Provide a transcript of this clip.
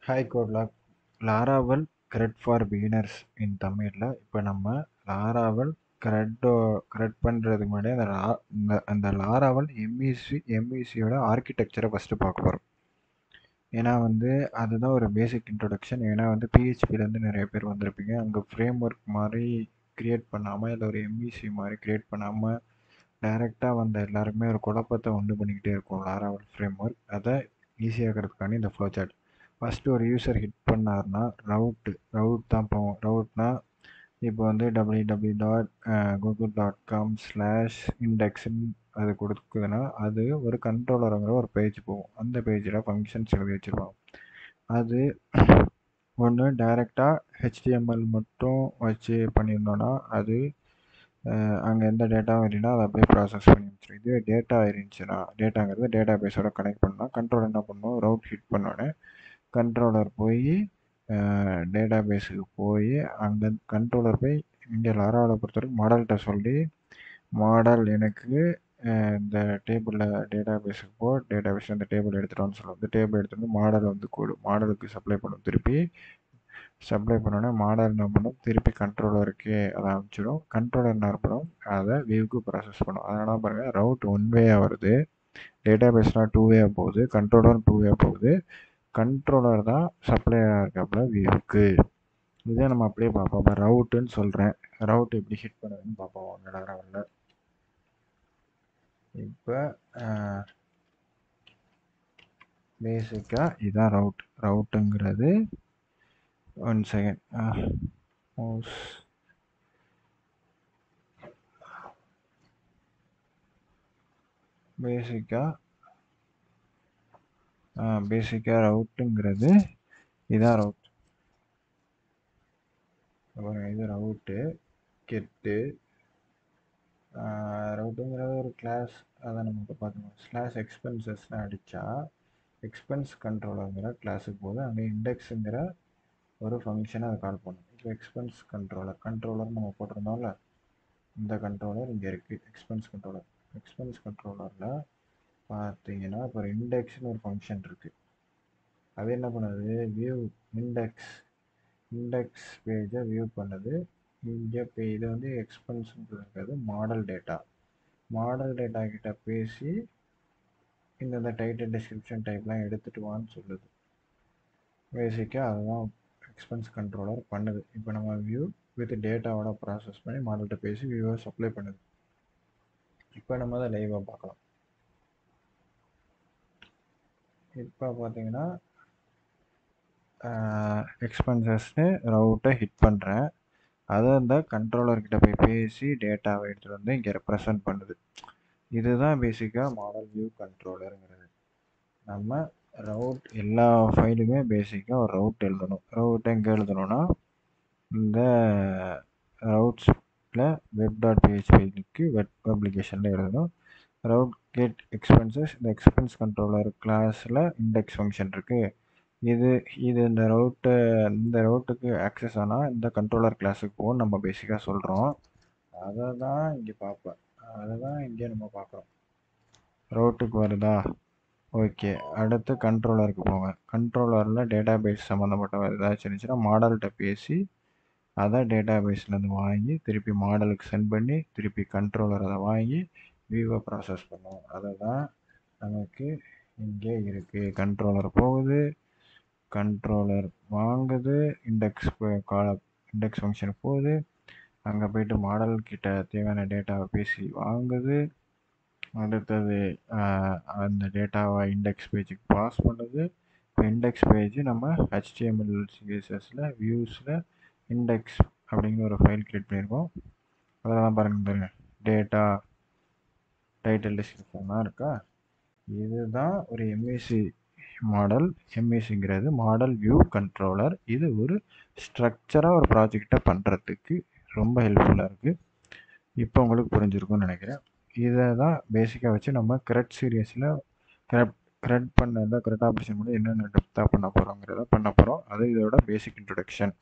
Hi கோட்லாக். Laravel கிரெட் for beginners இன் தமிழில் இப்போ நம்ம லாராவல் கிரெட் பண்ணுறதுக்கு முன்னாடி அந்த லாராவல் எம்இசியோட ஆர்கிடெக்சரை ஃபஸ்ட்டு பார்க்க போகிறோம். ஏன்னா அதுதான் ஒரு பேசிக் இன்ட்ரொடக்ஷன். ஏன்னா பிஹெச்பிலேருந்து நிறைய பேர் வந்திருப்பீங்க. அங்கே ஃப்ரேம் ஒர்க் மாதிரி க்ரியேட் பண்ணாமல் இல்லை ஒரு எம்இசி மாதிரி க்ரியேட் பண்ணாமல் டைரெக்டாக எல்லாருமே ஒரு குழப்பத்தை உண்டு பண்ணிக்கிட்டே இருக்கும் லாராவல் ஃப்ரேம் ஒர்க். அதை ஈஸியாகிறதுக்காண்டி இந்த ஃப்ளோ சார்ட். ஃபஸ்ட்டு ஒரு யூசர் ஹிட் பண்ணார்னா ரவுட் தான் போவோம். ரவுட்னா இப்போ www.google.com/indexன்னு அது கொடுக்குதுன்னா அது ஒரு கண்ட்ரோலருங்கிற ஒரு பேஜ் போகும். அந்த பேஜில் ஃபங்க்ஷன்ஸ் எழுதி வச்சுருப்பாங்க. அது ஒன்று டைரெக்டாக ஹெச்டிஎம்எல் மட்டும் வச்சு பண்ணியிருந்தோன்னா அது அங்கே எந்த டேட்டாவும் இல்லைன்னா அதை அப்படியே ப்ராசஸ் பண்ணி வச்சிடும். இதுவே டேட்டா இருந்துச்சுன்னா டேட்டாங்கிறது டேட்டா பேஸோட கனெக்ட் பண்ணால் கண்ட்ரோலர் என்ன பண்ணுவோம், ரவுட் ஹிட் பண்ணோடனே கண்ட்ரோலர் போய் டேட்டா பேஸுக்கு போய் அங்கே கண்ட்ரோலர் போய் இங்கே லாராவில் பொறுத்தவரைக்கும் மாடல்கிட்ட சொல்லி மாடல் எனக்கு இந்த டேபிளில் டேட்டா பேஸுக்கு டேட்டா பேஸ் அந்த டேபிள் எடுத்துகிட்டு சொல்லுவோம். இந்த டேபிள் எடுத்துகிட்டு மாடல் கூடும். மாடலுக்கு சப்ளை பண்ணும். திருப்பி சப்ளை பண்ணோன்னே மாடல் என்ன பண்ணும், திருப்பி கண்ட்ரோலருக்கு அதை அனுப்பிச்சிடும். கண்ட்ரோலர் என்ன பண்ணும், அதை வியூக்கு ப்ராசஸ் பண்ணும். அதனால் பாருங்கள், ரவுட் 1 வேயாக வருது, டேட்டா பேஸ்லாம் 2 வேயாக போகுது, கண்ட்ரோலர் 2 வேயாக போகுது. கண்ட்ரோலர் தான் சப்ளையாக இருக்காப்புல வியூக்கு. இதே நம்ம அப்படியே பார்ப்போம். இப்போ ரவுட்டுன்னு சொல்கிறேன். ரவுட் எப்படி ஹிட் பண்ணுறதுன்னு பார்ப்போம் லாராவல்ல. இப்போ பேசிக்காக இதுதான் ரவுட்டுங்கிறது. 1 செகண்ட். பேசிக்காக ரவுட்டுங்கிறது இதான் ரவுட். இது ரவுட்டு கெட்டு ரவுட்டுங்கிறது ஒரு கிளாஸ். அதை நம்ம இப்போ பார்த்துக்கணும். /எக்ஸ்பென்சஸ்ன்னு அடித்தா எக்ஸ்பென்ஸ் கண்ட்ரோலருங்கிற கிளாஸுக்கு போது அங்கே இண்டெக்ஸுங்கிற ஒரு ஃபங்க்ஷனை அதை கால் பண்ணும். இப்போ எக்ஸ்பென்ஸ் கண்ட்ரோலர் நம்ம போட்டிருந்தோம்ல, இந்த கண்ட்ரோலர் இங்கே இருக்குது. எக்ஸ்பென்ஸ் கண்ட்ரோலரில் பார்த்தீங்கன்னா இப்போ ஒரு இண்டெக்ஸ்னு ஒரு ஃபங்க்ஷன் இருக்குது. அது என்ன பண்ணுது, வியூ இண்டெக்ஸ் பேஜை வியூ பண்ணுது. இங்கே இது எக்ஸ்பென்ஸ்ன்றது இருக்காது, மாடல் டேட்டா கிட்ட பேசி இந்த டைட்டில் டிஸ்கிரிப்ஷன் டைப்லாம் எடுத்துகிட்டு வான்னு சொல்லுது. பேசிக்காக அதுதான் எக்ஸ்பென்ஸ் கண்ட்ரோலர் பண்ணுது. இப்போ நம்ம வியூ வித் டேட்டாவோட ப்ராசஸ் பண்ணி மாடல்கிட்ட பேசி வியூவை சப்ளை பண்ணுது. இப்போ நம்ம அதை லைவாக பார்க்கலாம். இப்போ பார்த்தீங்கன்னா எக்ஸ்பென்சஸ்னு ரவுட்டை ஹிட் பண்ணுறேன். அதை அந்த கண்ட்ரோலர்கிட்ட போய் பேசி டேட்டாவை எடுத்துகிட்டு இங்கே ரெப்ரசன்ட் பண்ணுது. இதுதான் பேசிக்காக மாடல் வியூ கண்ட்ரோலருங்கிறது. நம்ம ரவுட் எல்லா ஃபைலுமே பேசிக்காக ஒரு ரவுட் எழுதணும். ரவுட் எங்கே எழுதணும்னா இந்த ரவுட்ஸில் web.phpக்கு வெப் அப்ளிகேஷனில் எழுதணும். ரவுட் கெட் எக்ஸ்பென்சஸ், இந்த எக்ஸ்பென்ஸ் கண்ட்ரோலர் கிளாஸில் இண்டெக்ஸ் ஃபங்க்ஷன் இருக்குது. இது இந்த ரவுட்டுக்கு ஆக்சஸ் ஆனால் இந்த கண்ட்ரோலர் கிளாஸுக்கு போகும் நம்ம பேசிக்காக சொல்கிறோம். அதை தான் இங்கே பார்ப்பேன். அதை தான் இங்கே நம்ம பார்க்குறோம். ரவுட்டுக்கு வருதா, ஓகே. அடுத்து கண்ட்ரோலருக்கு போங்க. கண்ட்ரோலரில் டேட்டா பேஸ் சம்மந்தப்பட்ட ஏதாச்சும் இருந்துச்சுன்னா மாடல்கிட்ட பேசி அதை டேட்டா பேஸ்லேருந்து வாங்கி திருப்பி மாடலுக்கு சென்ட் பண்ணி திருப்பி கண்ட்ரோலர் அதை வாங்கி வியூவை ப்ராசஸ் பண்ணும். அதை தான் நமக்கு இங்கே இருக்குது. கண்ட்ரோலர் போகுது, கண்ட்ரோலர் வாங்குது, இண்டெக்ஸ் ஃபங்க்ஷனுக்கு போகுது, அங்கே போய்ட்டு மாடல் கிட்ட தேவையான டேட்டாவை பேசி வாங்குது. அடுத்தது அந்த டேட்டாவை இண்டெக்ஸ் பேஜுக்கு பாஸ் பண்ணுது. இப்போ இண்டெக்ஸ் பேஜ் நம்ம HTML CSSல வியூஸில் இண்டெக்ஸ் அப்படிங்கிற ஒரு ஃபைல் கிரியேட் பண்ணியிருக்கோம். அதெல்லாம் பாருங்க, டேட்டா டைட்டில் டிஸ்கிரிப்ஷன்லாம் இருக்கா. இதுதான் ஒரு எம்இசி மாடல். எம்இசிங்கிறது மாடல் வியூ கண்ட்ரோலர். இது ஒரு ஸ்ட்ரக்சராக ஒரு ப்ராஜெக்டை பண்ணுறதுக்கு ரொம்ப ஹெல்ப்ஃபுல்லாக இருக்குது. இப்போ உங்களுக்கு புரிஞ்சிருக்கும்னு நினைக்கிறேன். இதை தான் பேசிக்காக வச்சு நம்ம கிரெட் சீரியஸில் கிரெட் ஆப்ரேஷன் கூட என்னென்ன டெப்த்தாக பண்ண போகிறோங்கிறத பண்ண போகிறோம். அது இதோட பேசிக் இன்ட்ரொடக்ஷன்.